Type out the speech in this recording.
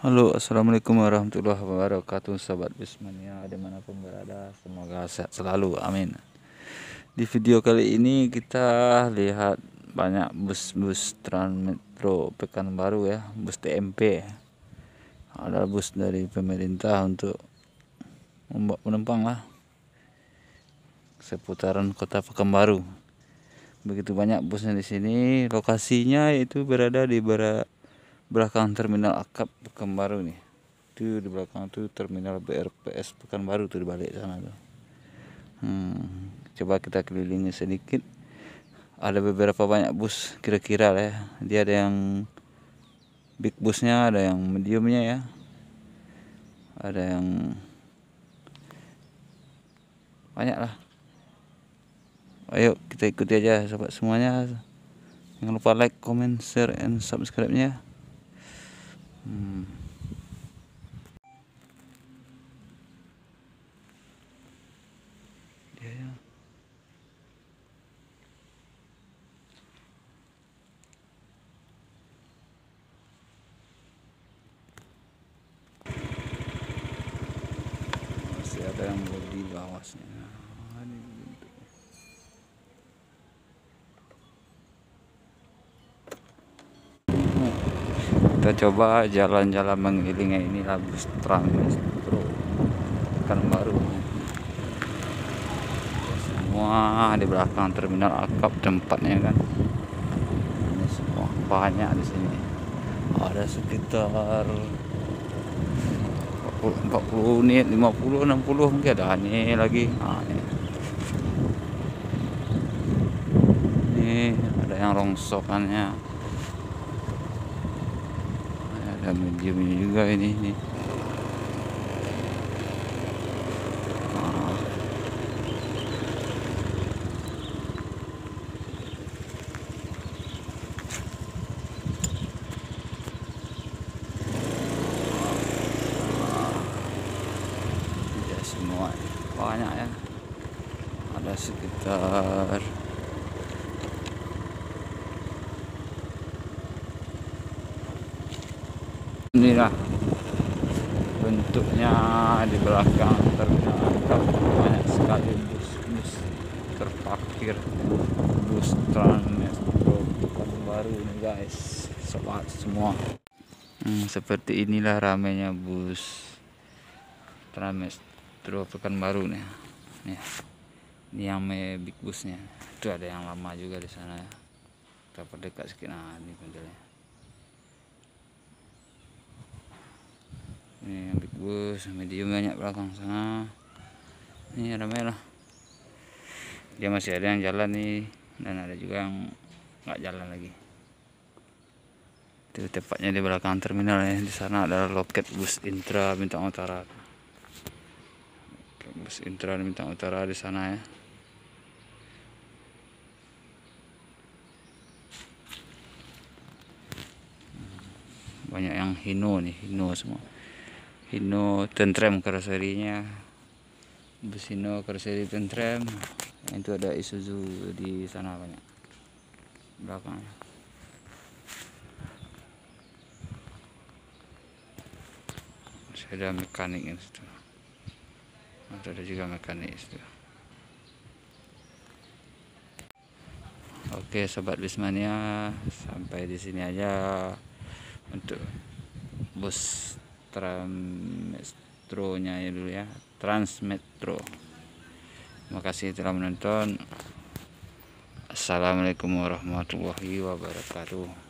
Halo, assalamualaikum warahmatullahi wabarakatuh, sahabat Bismania dimanapun berada, semoga sehat selalu, amin. Di video kali ini kita lihat banyak bus-bus Transmetro Pekanbaru ya, bus TMP. Ada bus dari pemerintah untuk membawa penumpang lah seputaran kota Pekanbaru. Begitu banyak busnya di sini. Lokasinya itu berada di belakang terminal akap Pekanbaru nih. Itu di belakang tuh terminal BRPS Pekanbaru tuh, di balik sana tuh. Coba kita kelilingi sedikit. Ada beberapa banyak bus kira-kira lah ya. Dia ada yang big busnya, ada yang mediumnya ya, ada yang banyak lah. Ayo kita ikuti aja sahabat semuanya. Jangan lupa like, comment, share, and subscribe-nya. Dia ya. Masih ada yang di bawahnya. Kita coba jalan-jalan mengelilingi ini lah bus Transmetro Pekanbaru. Semua di belakang terminal akap tempatnya kan. Ini semua banyak di sini. Ada sekitar 40 unit, 50, 60 mungkin ada. Ini lagi. Ini ada yang rongsokannya. Ada medium ini juga ini. Ya semua banyak ya. Ada sekitar inilah bentuknya di belakang terminal akap. Banyak sekali bus-bus terparkir, bus Transmetro Pekanbaru ini guys, sobat semua. Seperti inilah ramainya bus Transmetro Pekanbaru nih. Ini yang big busnya. Itu ada yang lama juga di sana ya. Kita perdekat sedikit. Nah, ini modelnya. Ini yang big bus, medium banyak belakang sana. Ini ramai lah. Dia masih ada yang jalan nih, dan ada juga yang nggak jalan lagi. Itu tepatnya di belakang terminal ya. Di sana ada loket bus Intra Bintang Utara. Bus Intra Bintang Utara di sana ya. Banyak yang Hino nih, Hino semua. Hino Tentrem karoserinya. Bus Hino karoseri Tentrem. Itu ada Isuzu di sana banyak belakang. Ada mekanik di situ. Ada juga mekanik di situ. Oke, sobat Bismania, sampai di sini aja untuk bus Transmetro-nya ya dulu ya, Transmetro. Terima kasih telah menonton. Assalamualaikum warahmatullahi wabarakatuh.